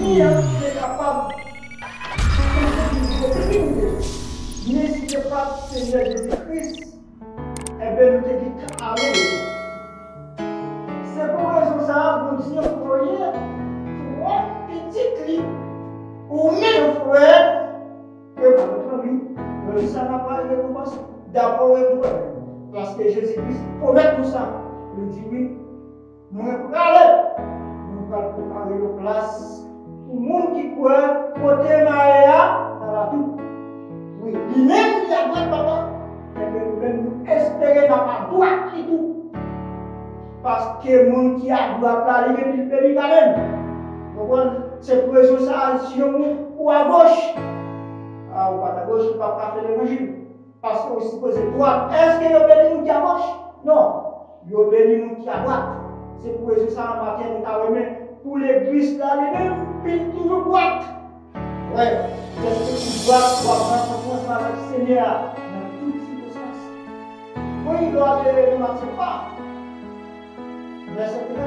qui est capable de mais si ce n'est pas le Seigneur Jésus-Christ, eh bien, nous te dit allez. C'est pour raison ça, nous disons, vous voyez, trois petites lignes, ou même frère, que votre vie, ça n'a pas de récompense. D'abord, parce que Jésus-Christ promet tout ça. Il dit oui, nous allons préparer une place pour le monde qui croit, côté Maria, dans la tout. Oui, lui-même, il a droit papa. Et bien, nous espérer dans la droite et tout. Parce que le monde qui a droit là, il est péri quand même. C'est pour ça, si on ou à gauche, ou pas à gauche, ou pas faire l'évangile. Parce qu'on suppose droite. Est-ce qu'il y a béni qui à gauche? Non. Il y a béni qui à droite. C'est pour ça, en matin, nous avons pour l'église là, lui-même, il toujours droite. Ouais. Est-ce que tu dois prendre avec le Seigneur dans toutes circonstances? Oui, il doit ne marcher pas. Verset 13.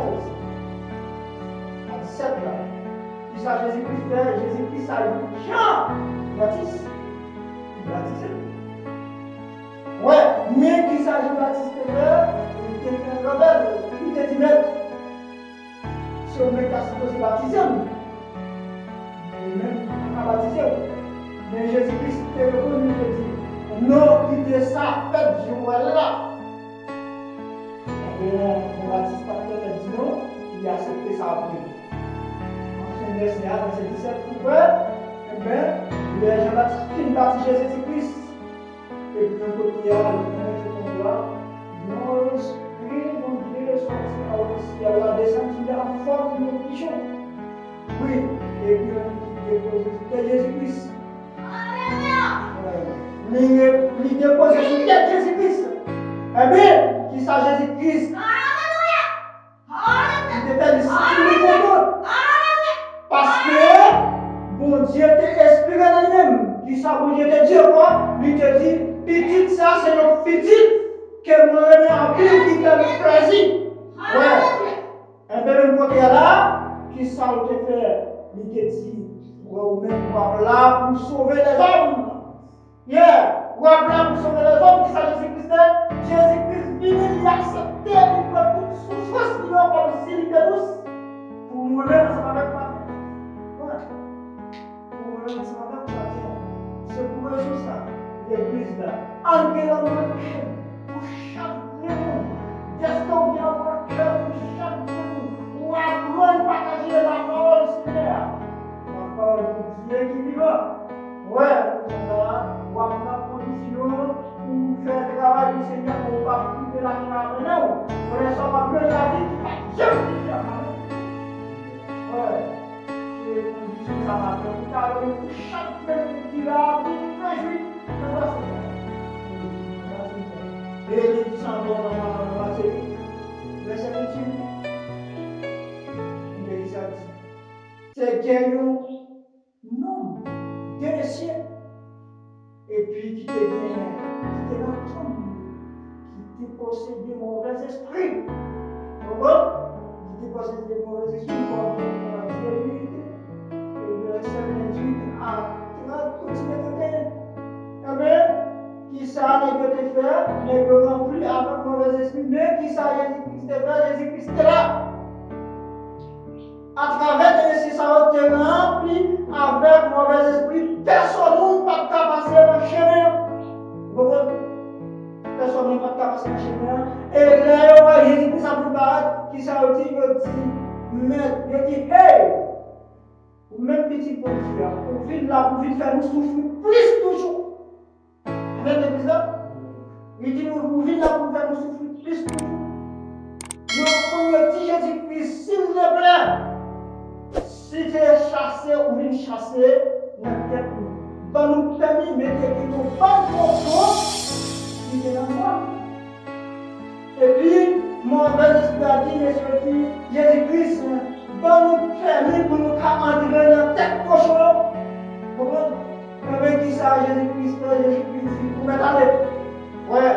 À 17 là. Puis ça, Jésus-Christ a dit Jean Baptiste. Il baptisé. Ouais, mais qu'il s'agit de Baptiste, il était un rebelle, il était dit maître. Si on met qu'à supposer baptiser, même à baptiser. Mais Jésus-Christ était revenu et dit non, il était ça, fait Joël là. Et le baptiste a dit non, il a accepté ça après. Ensuite, verset 1, verset 17, pourquoi? Eh bien, les Jean-Baptiste qui baptisent Jésus-Christ. Et puis un côté, il y a cet endroit, mon esprit, mon Dieu, est sorti à ciel, la descente en forme de pigeon. Oui, et puis il dépose Jésus-Christ. Il dépose sur tête Jésus-Christ. Eh bien, qui ça Jésus-Christ? Il était le Spirit de Dieu. Parce que, bon Dieu t'a exprimé dans lui-même. Qui ça, bon Dieu te dit quoi? Il te dit, petite, ça c'est notre petite que moi remets en ville qui t'a le plaisir. Ouais. Un peu même côté là, qui ça te fait? Il te dit, vous même là pour sauver les hommes. Yeah. Vous là pour sauver les hommes, qui ça Jésus-Christ? Jésus-Christ vient, il a accepté, il prend toute souffrance, il a comme s'il était douce. Pour moi-même, ensemble avec moi. Ouais. Pour moi-même, ensemble avec moi. C'est pour ça, l'église là. Engagez dans mon cœur pour chaque monde. Destin bien dans mon cœur pour chaque monde. Pour apprendre à partager la parole, Seigneur. La parole de Dieu qui vivra. Ouais, pour ça, pour apprendre à condition, pour faire le travail du Seigneur, pour ne pas quitter la charge de nous. Pour ne pas plus la vie qui va jamais vivre. Ouais. C'est une condition ça va faire. Pour chaque personne qui va vivre réjouir. Et il dit s'en va dans la série. Verset 28. Il dit ça. C'est qu'il non, Dieu des cieux. Et puis qui te gagne, qui te dans ton qui te possède de mauvais esprits. Pourquoi? Qui te possède de mauvais esprits pour la vérité. Et le verset 28 à 30 continue de gagner. Eh bien, qui ça n'est que te faire, n'est que rempli avec mauvais esprit, mais qui ça Jésus-Christ te fait, Jésus-Christ est là. À travers tes récits, ça va te rempli avec mauvais esprit. Personne ne peut pas passer dans le chemin. Vous comprenez? Personne ne peut pas passer dans le chemin. Et là, Jésus-Christ a pu paraître, qui ça dit, il dit, hey, ou même petit bon Dieu, pour vivre là, pour vivre faire nous souffrir plus toujours. Amen, l'église là. Il dit, nous vivons là pour faire nous souffrir plus toujours. Nous dit Jésus-Christ, s'il te plaît, si tu es chassé ou venu chasser, nous nous permis de mettre une bonne fonction qui est dans moi. Et puis, mon frère esprit a dit, monsieur, Jésus-Christ, nous permis pour nous entrer dans la tête cochon. Pourquoi? Avec qui ça, Jésus-Christ, vous mettez à l'aise. Ouais,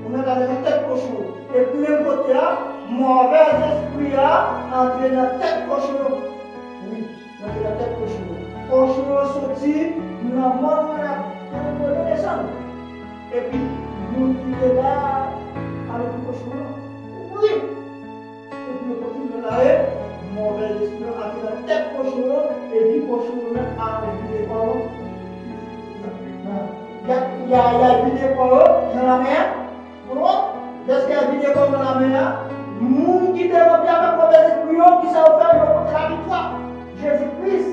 vous mettez à l'aise la tête cochon. Et puis, même côté là, mauvais esprit a entré dans la tête cochon. Oui, dans la tête cochon. Cochon sorti, dans le monde, dans le descendre. Et puis, nous qui sommes là, avec le cochon, oui. Et puis, le cochon de l'arrêt, mauvais esprit, avec la tête cochon, et puis, cochon même avec les parents. Il y a vidé dans la mer. Est-ce qu'il y a vidé dans la mer? Moun qui te remplit avec mauvais esprit, qui s'est offert contre la victoire. Jésus-Christ.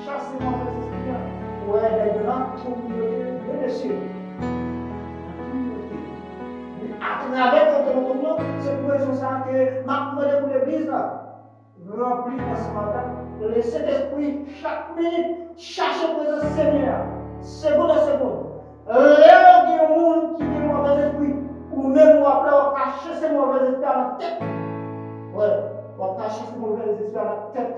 Chasse les mauvais esprits. Ouais, les gens sont de dessus. À travers ton nom, c'est pour raison ça que ma demande pour l'église là. Rempli dans ce matin. Le Saint-Esprit, chaque minute, chercher présence Seigneur. Seconde à seconde. Là, il y a des gens qui ont un mauvais esprit. Ou même, on va cacher ces mauvais esprits à la tête. Ouais, on va cacher ces mauvais esprits à la tête.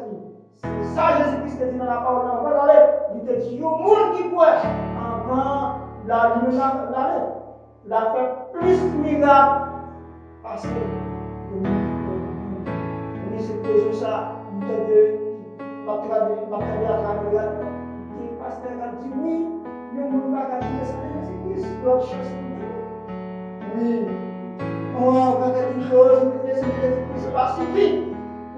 C'est ça, Jésus-Christ te dit dans la parole. Avant d'aller, il te dit, il y a des gens qui pourraient, avant d'aller, il a fait plus de miracles. Parce que, oui, c'est pour ça, m'a traduit à travers la radio. Le pasteur a dit oui, le monde va dire que c'est Jésus-Christ, doit chercher. Oui, on va dire une chose, c'est Jésus-Christ, c'est pas suffit.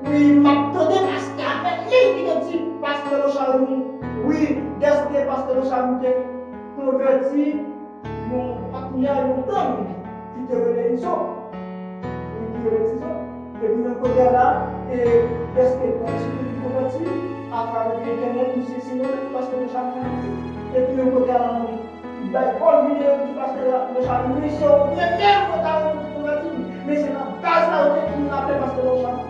Oui, m'attendez parce qu'avec lui qui te dit, pasteur le Charmy, oui, dès que pasteur le Charmy te converti, mon partenaire, mon temps, qui te relève ici. Et puis, d'un côté là, et qu'est-ce que tu convertis à travers l'Internet, nous c'est parce que nous sommes et puis, d'un côté là, il va prendre une vidéo parce que nous sommes nous sommes même côté nous convertis, mais c'est la base là où nous appelons parce que nous sommes.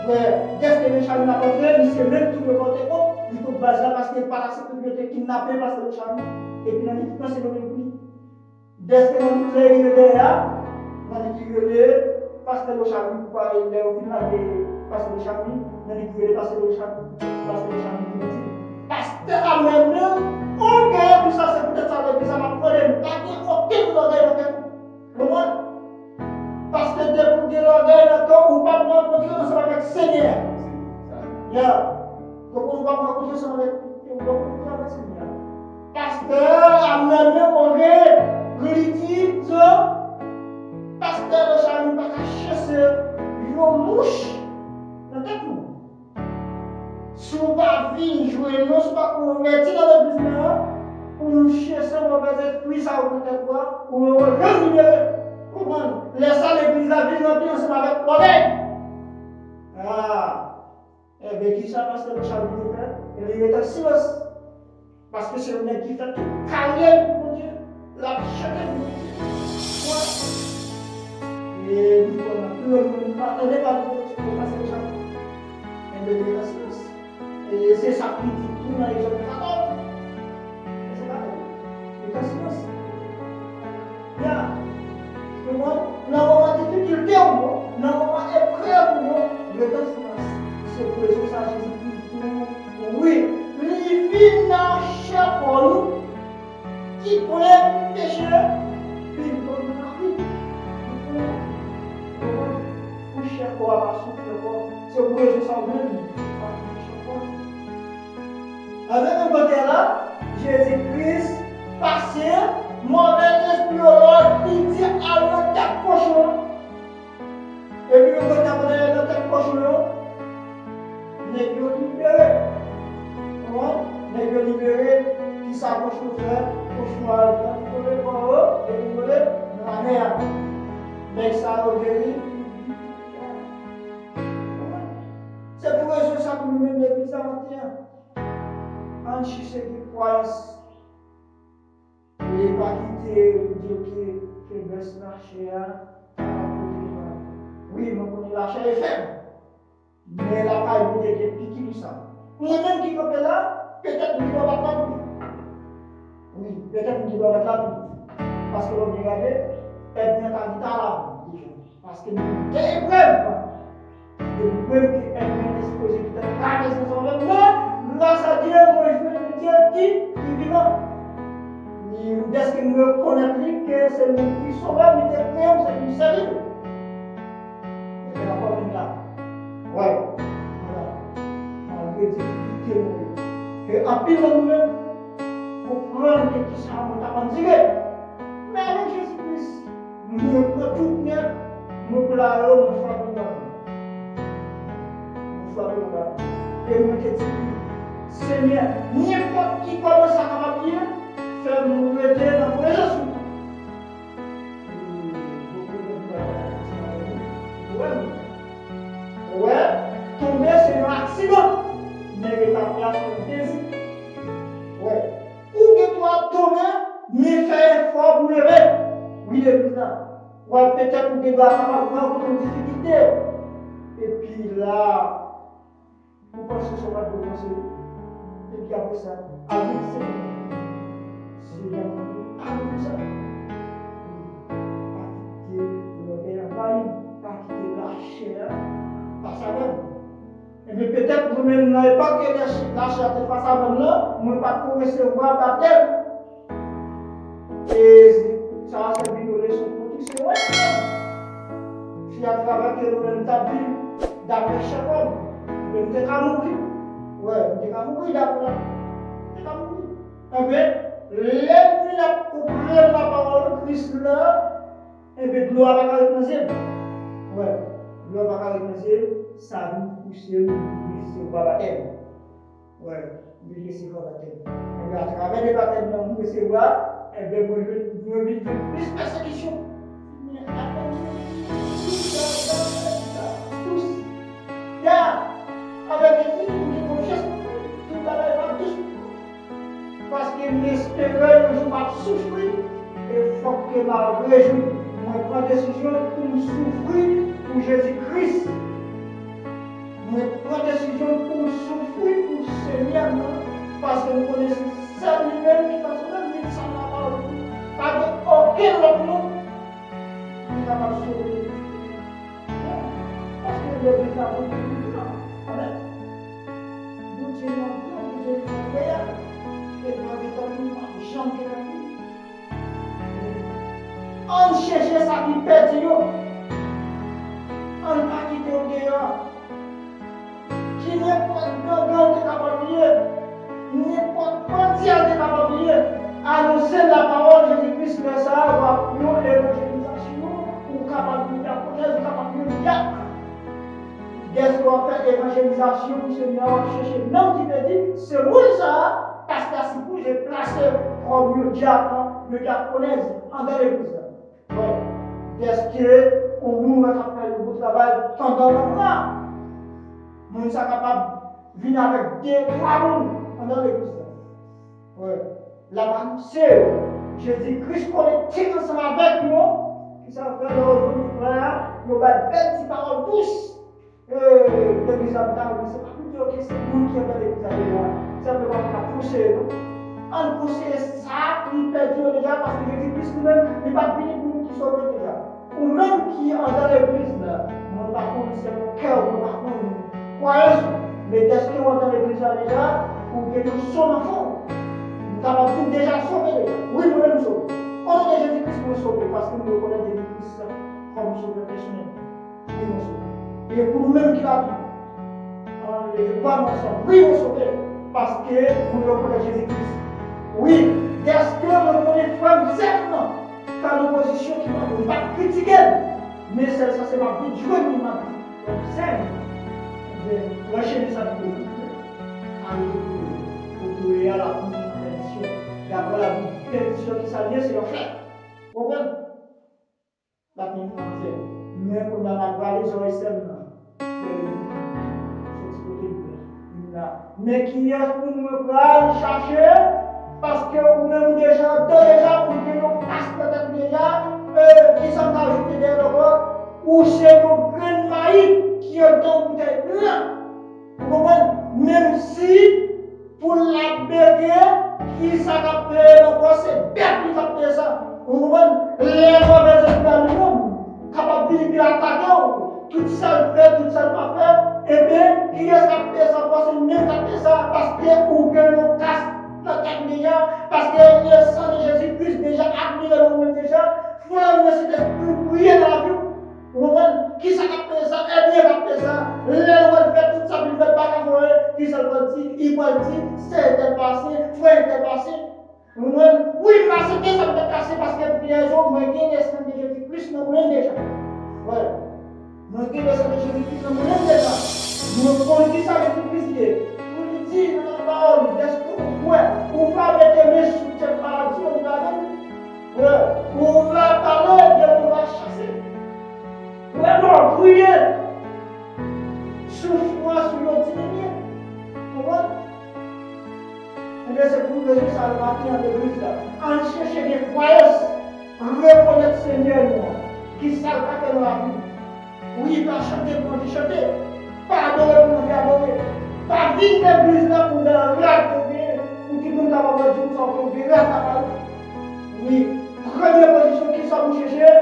Mais qu'est-ce que nous sommes apportés, nous c'est même tout le côté haut, il faut base là parce que par la sécurité kidnappé parce que nous sommes. Et puis, dans les c'est le même prix. Dès que nous sommes derrière, nous avons pasteur le Charmy pour parler au final de pasteur le Charmy, nous avons pasteur le Charmy qui me dit pasteur a même on gagne pour ça, c'est peut-être ça l'église ça m'a problème pas aucun l'orgueil dans le comment parce que depuis que l'orgueil dans le cœur on pas rencontrer ensemble avec le Seigneur yeah donc on va rencontrer ensemble avec le Seigneur pasteur a même orgueil lui dit pasteur le Charmy pas chasser une mouche dans tête nous. Si on pas vivre jouer non c'est pas converti dans l'église là pour nous chasser mauvais esprit ça ou peut-être quoi ou on va libérer. Comment laisser l'église la ville remplie ensemble avec l'oreille. Ah et bien qui ça pasteur le Charmy te fait il est en silence parce que c'est le mec qui fait tout carrière pour mon Dieu la chute et nous ne m'attendez pas pour passer le Charmy. Et c'est ça qui dit tout dans les autres 14. Et c'est pas tout. Et qu'est-ce que c'est? Bien. Comment? Dans le moment de difficulté, dans le moment épreuve, le temps silence. C'est pour ça que Jésus-Christ, oui, il vit dans chaque pour nous, qui pourrait pécher, puis il peut nous arriver. Pour chaque fois, à souffrir, c'est pour Jésus s'en venir. Avec un côté là, Jésus-Christ, patient, mauvais esprit au Lord, il dit à l'autre tête cochon. Et puis, le côté après l'autre tête cochon, n'est que libéré. Comment? N'est que libéré, qui s'approche au frère, cochon à l'autre, pour eux, et pour eux, dans la mer. Mais ça a guéri. C'est pour ça que nous-mêmes, l'église à matin, en cherchant des croyances, et pas quitter ou dire que baisse la chair, oui, je connais la chair est faible, mais la caille vous dit que piqué tout ça. Moi-même qui est là, peut-être que je dois battre la pluie. Oui, peut-être que je dois battre la pluie. Parce que l'on regarde, être bien ta guitare là, déjà. Parce que nous avons des épreuves. Et nous-mêmes qui sommes disposés, qui sommes pas ensemble avec moi, grâce à Dieu, moi je veux un Dieu qui est vivant. Dès que nous reconnaissons que c'est lui qui sauve, nous te créons, c'est lui servir. Et c'est la parole là. Voilà. Voilà. en pile dans nous-mêmes, pour prendre des qui sont en direct. Mais avec Jésus-Christ, nous prenons tout net, nous plairons, nous frappons dans nous frappons dans et nous te disons, Seigneur, n'importe qui commence à m'appuyer, fais-nous aider dans le Jésus. Ouais, tomber c'est un accident, mais rétablir son désir. Ouais. Ou que toi tomber, mais faire effort pour lever. Oui, le président. Ouais, peut-être pour que tu avoir une difficulté. Et puis là, vous pensez que ça va vous conseiller. Et puis après ça, avec c'est avec ça. Pas quitter le travail, pas quitter la chair, pas ça même. Et bien peut-être vous-même n'avez pas que la chair de face à même là, vous n'avez pas recevoir baptême. Et ça c'est une leçon pour tous ces ouais. Si à travers que nous-mêmes ta vie, d'après chaque homme, nous devons pas mourir. Ouais, nous devons pas mourir d'après. Nous devons pas mourir. Eh bien, l'ennemi a compris la parole de Christ là, et bien, de l'eau à la caractérisée. Ouais, de l'eau à la caractérisée, ça nous pousse, nous recevoir baptême. Ouais, nous recevoir baptême. Et bien, à travers les baptêmes, nous recevoir, et bien, moi, je veux vivre plus de persécution. Tous. Car, avec les filles, nous devons juste tout à l'heure, tous. Parce que l'espérance, je vais souffrir, et il faut que ma réjouisse. Moi, je prends décision pour souffrir pour Jésus-Christ. Moi, je prends décision pour souffrir pour le Seigneur, parce que nous connaissons ça lui-même qui passe même lui sans la parole. Pas aucun autre nom qui est capable de sauver. Parce que le but a beaucoup de temps. Amen. Nous Dieu nous Dieu nous prière, et pour des temps nous pas jamais la vie. On cherche ça qui perd, on va quitter au dehors. Qui n'est pas grand de capable n'est pas entière de capable annoncer la parole de Jésus-Christ de ça, ou à l'évangélisation, ou capable de connaître, ou capable de dire. Qu'est-ce qu'on va faire l'évangélisation pour ce Seigneur va chercher? Non, qui me dit, c'est moi ça, parce que si vous j'ai placé comme le diaconesse en dans l'église. Ouais. Est-ce qu'on nous va faire le beau travail pendant le mois? Nous sommes capables de venir avec deux, trois personnes dans l'église. Ouais. La c'est Jésus-Christ connecté ensemble avec nous, qui s'en fait le frère, nous va belle petite parole tous. L'église à l'heure, c'est pas plutôt que c'est nous qui sommes dans l'église à l'heure. Simplement pour la pousser. On pousse ça, il perd déjà parce que Jésus-Christ nous-même, il va venir pour nous qui sommes déjà. Ou même qui sont dans l'église, mon parcours, c'est mon cœur, mon parcours, croyance. Mais qu'est-ce qu'on est dans l'église déjà? Ou que nous sommes enfants. Nous avons déjà sauvé déjà. Oui, nous-mêmes sauvés. On est Jésus-Christ nous sauver parce que nous reconnaissons Jésus-Christ comme sauveur personnel. Oui, nous sauvés. Et pour nous-mêmes qui l'avons, les femmes ensemble, oui, nous sauvés parce que nous reconnaissons Jésus-Christ. Oui, est-ce que nous connaissons frère certainement par l'opposition qui m'a dit, pas critiquer, mais ça c'est ma vie, Dieu nous m'a dit, donc c'est, je vais enchaîner ça pour vous, pour trouver à la bénédiction, d'abord la bénédiction qui s'allie, c'est leur frère, vous comprenez? La bénédiction, mais qu'on a mal les oreilles seulement, mais qui est pour nous chercher? Parce que vous-même déjà, ou que nous passe peut-être déjà, qui sont ajoutés derrière le corps, ou c'est nos graines maïs qui ont dans bouteille plein. Vous comprenez? Même si, pour la bébé, qui s'appelle encore, c'est bête qui s'appelle ça. Vous comprenez? Les mauvaises esprits nous-mêmes, capables de l'attaquer, tout ça fait, tout ça pas fait, et bien, qui est-ce qui a fait ça? C'est le même qui a fait ça, parce que, ou que nous casse la tête déjà, parce que le sang de Jésus-Christ déjà admiré dans nous-mêmes déjà, il faut la nécessité de prier dans la vie. Vous comprenez? Qui ça capte ça? Eh bien, capte ça. Les lois fait tout ça, il ne fait pas qu'à voir, qui ça le dit? il va dire, c'est tel passé, frère tel passé. Oui, parce que ça me cassé parce que pour quelle raison, moi, j'ai le sang de Jésus-Christ dans moi déjà. Ouais. Moi, j'ai le sang de Jésus-Christ dans moi déjà. Moi, pour qui ça Jésus-Christ est. Pour lui dire dans la parole, est-ce que, ouais, on va mettre mes sous cette maladie, on va donner. Ouais. On va parler, Dieu, on va chasser. Vraiment, prier. Souffrance sur l'autre diminuer. Comment? Eh bien, c'est pour que ça le matin en l'église là. En cherchant des croyances, reconnaître Seigneur, qui s'est dans la vie. Oui, pas chanter pour nous chanter. Pas adorer pour nous adorer. Pas vivre l'église là pour nous rater. Pour tout le monde avoir dit nous sommes tombés, rater. Oui, première position qui soit pour chercher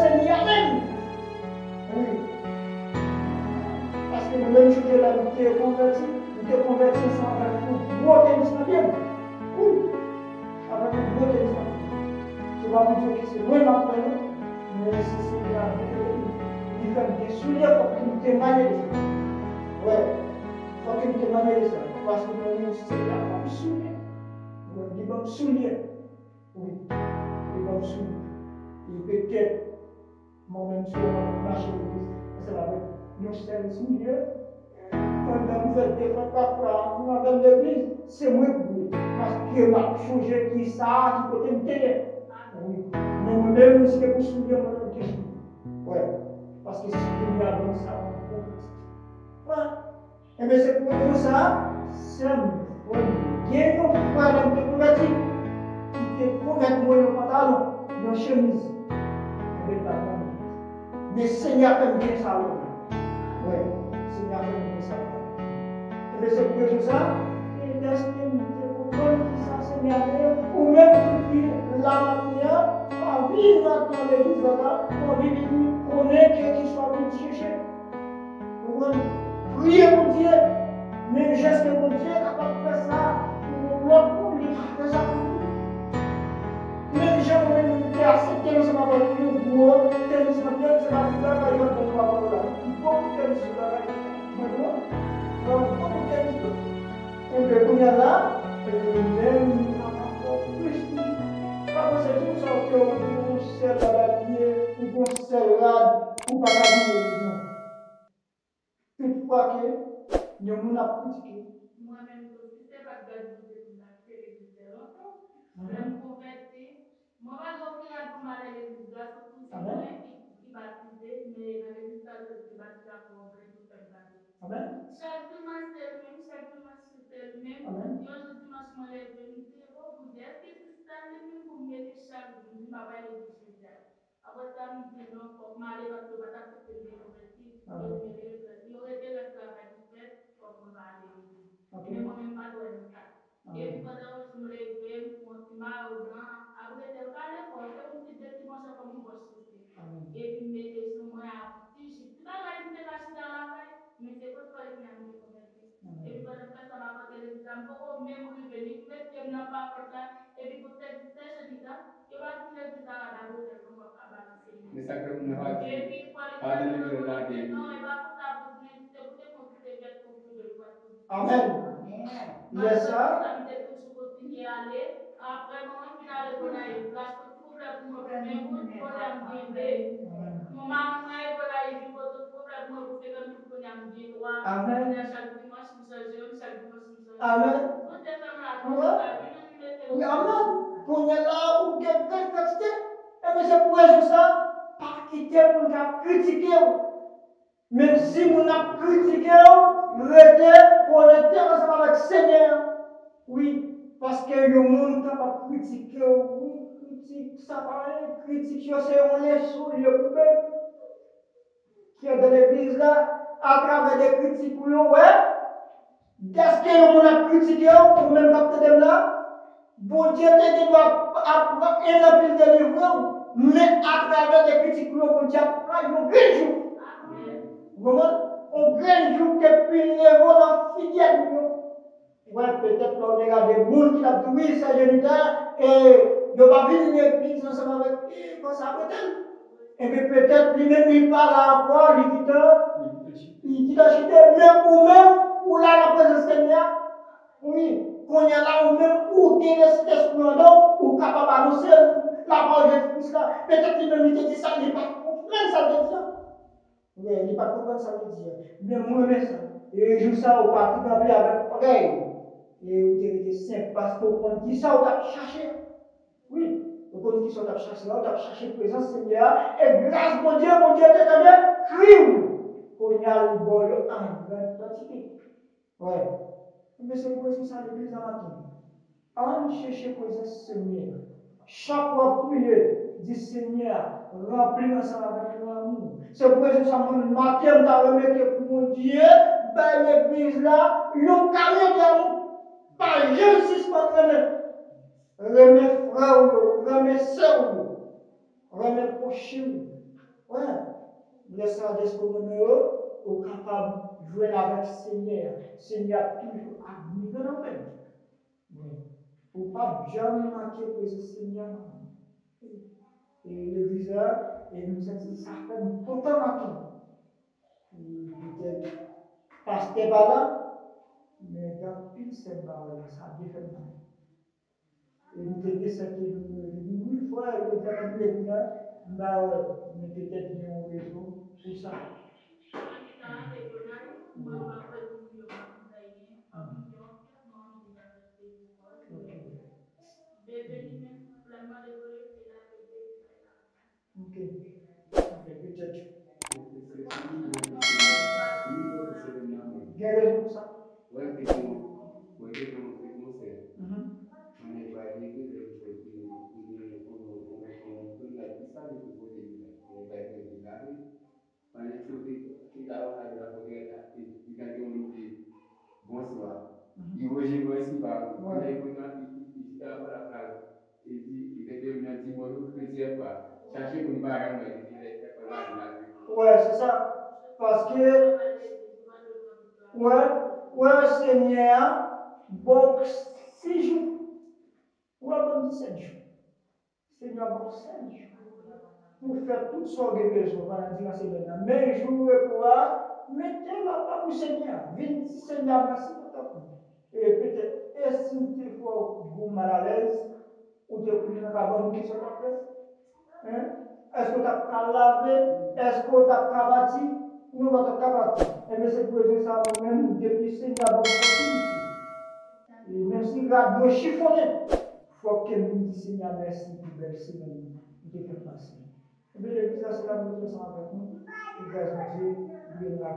Seigneur même. Oui. Parce que nous-mêmes, je te l'ai converti, nous te converti ensemble avec un gros tennis dans bien. Oui, avec un gros tennis dans bien. Je ne vais pas vous dire que c'est loin après nous, mais c'est Seigneur qui fait des souliers pour que nous témoignions de ça. Ouais, il faut que nous témoignions de ça. Parce que nous avons Seigneur qui va soulier. Nous avons des bons souliers. Oui, des bons souliers. Et peut-être, moi-même, sur mon marché d'église, ça va avec nos seul souliers. Pendant que vous faites des fois parfois dans l'église, c'est moi qui parce que m'a changé qui ça, qui côté me oui. Mais moi-même, c'était pour souligner moi-même que je suis. Ouais. Parce que Seigneur a donné ça en politique. Ouais. Et bien c'est pour raison ça, c'est bon. Il y a un frère même qui est converti, qui te converti moi un pantalon, une chemise. Et bien pas de mais Seigneur fait bien ça. Ouais. Seigneur fait bien ça. Et bien, c'est pour raison ça. Et lorsque nous te comprendre qui ça, Seigneur, ou même qui la matinée, envie dans l'église là, envie de connaître qui soit venu chercher. Priez mon Dieu, même geste que mon Dieu est capable de faire ça, pour l'autre monde, il a fait ça pour nous. Même gens, même qui acceptent ensemble avec nous, pour tennis dans bien, c'est pas tout là, il y a beaucoup de tennis là. Beaucoup de tennis là. Et bien, quand il y a là, même encore plus. Pas que c'est tout ça que vous servez à la vie, ou qu'on servera, ou pas la vie. Toutefois que, nous avons critiqué. Moi-même aussi, c'est pas de beauté pour m'acheter l'église de longtemps. Je me convertis. Moi, pas de final pour m'aller à l'église, surtout si moi qui baptisé, mais dans l'église catholique, baptisé pour entrer pour faire cadeau. Amen. Chaque dimanche, c'est le même, chaque dimanche, c'est le même. Amen. Yo, je dimanche, je me lève, je me dis, oh, vous dites, est-ce que c'est ça le même pour me mettre chaque jour? Je me dis, ma pas l'église chez elle. Après ça, je me dis, non, faut que m'aller parce que je ne vais pas accepter de me convertir. Il aurait été le travail pour faire, faut que je vais aller à l'église. Okay. Mais moi-même, pas de ça. Et puis pendant que je me lève, je me suis blanc. Après, je me parle fort, c'est comme si deux dimanches comme un bon chaussé. Et puis, je me mets sur moi à petit bagage, je me caché dans la caille. Mais c'est quoi ce que je me converti. Et puis pendant que ça m'a porté l'église, je me même revenir, mettre dans pas porte là. Et puis pour ces jeunes là, il va venir l'église là d'abord, non, va balancer. Mais ça que vous pas dit. Et puis il faut Pas de l'église l'église là, David. non, et pas pour ça, pour dire, c'est pour te montrer que tu veux de l'ouest. Amen. Yes, sir. Ça me toujours continuer à aller. Après, maman finale pour naïve. Là, je petit problème pour moi, pour mes routes, problème bien. Mon mari, moi, il va naïve, il faut tout problème pour moi, pour 50 routes, pour nous bien droit. Amen. Chaque dimanche, je change, chaque dimanche, je change. Amen. Toutes ces femmes-là, tout ça, je me mets Amen. Quand il y a là, ou bien grande quantité. Et mais c'est pour raison ça, pas quitter mon cap critiquer. Même si mon a critiqué, restez connecté ensemble avec le Seigneur. Oui. Parce que le monde capable de critiquer, oui, critique, ça paraît, critique, c'est on les souliers pour même, qui est dans l'église là, à travers des critiques, ouais, est-ce que le monde a critiqué, ou même capté dem là, bon Dieu te doit apprendre un pile de livres, mais à travers des critiques, bon Dieu apprend un grand jour. Vraiment, un grand jour que puis lever dans fidèle. Ouais, peut-être l'on a des gens qui ont dit oui, c'est géniteur, et il n'a pas vu l'église ensemble avec quoi ça peut-être. Et bien peut-être lui-même, il parle encore, il quitte chiter, mais ou même, ou là, la présence de Jésus-Christ là, peut-être lui-même il te dit ça, il pas comprendre ça le dit. Ouais, il pas comprendre ça le dit. Mais moi remets ça. Et jour ça ou pas tremper avec oreille. Et ou te rete simple parce qu'on connaît qui ça ou t'a cherché. Oui, on connaît qui ça ou t'a cherché, ou t'a cherché présence Seigneur et grâce mon Dieu t'attendait, crime. Qu'on y a le boy en grande quantité. Ouais. Mais c'est pour ça l'église à matin. On cherche présence Seigneur. Chaque fois prier, dit Seigneur, remplis ensemble avec ton amour. C'est pour ça moi matin t'a remettre pour mon Dieu, bah l'église là, un camion d'amour. Pas jamais suspendre remet. Remet frère ou yo, remet sœur ou yo, remet prochain ou. Ouais, laisse ça des communes ou capable de joindre avec Seigneur. Seigneur toujours admiré dans même. Ouais. Ou pas jamais manquer présence Seigneur non. Et l'église là, et nous senti ça fait content matin. Et peut-être pasteur pas là, mais dans pile cette balle là, ça a bien fait mal. Et nous t'étions sentis nous dit oui frère, nous dit dans l'église là, bah ouais, mais peut-être il y a une raison pour ça. Oui. Ok. Ok. Ok, peut-être. C'est toujours bon pour Seigneur. Toujours bon pour Seigneur même. Il y a raison pour ça. Ouais, que bon, ouais, que bon, c'est conseil. Mhm. On n'est pas église, on tourne la qui ça, les tout côté de là. On n'est pas de la rue. On est sauté, qui a on a de la porte, il a dit bonsoir. Mhm. Il rejoint moi, qui va, on Ouais. a pourtant, il a la phrase. Il était venu à Timono plusieurs fois. Chercher mon parent, il dit, les écoles là, il a dit. Ouais, c'est ça. Parce que, ouais, ouais, Seigneur, bon, 6 jours, ouais, bon, 17 jours. Seigneur, bon, 16 jours. Pour faire tout ce qu'on a besoin pendant 10 semaines. Mais jour repos, mettez-la pas pour Seigneur. Venez dire Seigneur, merci pour ton coup. Et peut-être, et si tu es mal à l'aise, ou tu es couché dans la cabane, qui sont fait? Hein? Est-ce que tu as lavé? Est-ce que tu as bâti? Non, pas tu as bâti. Eh bien, c'est pour ça, moi-même, depuis le Seigneur, bonne opportunité. Et même si radio chiffonné, il faut que je dise Seigneur, merci pour belle semaine que tu fait passer. Eh bien, l'église, là, c'est la moitié ensemble avec nous. Que grâce de Dieu, viendra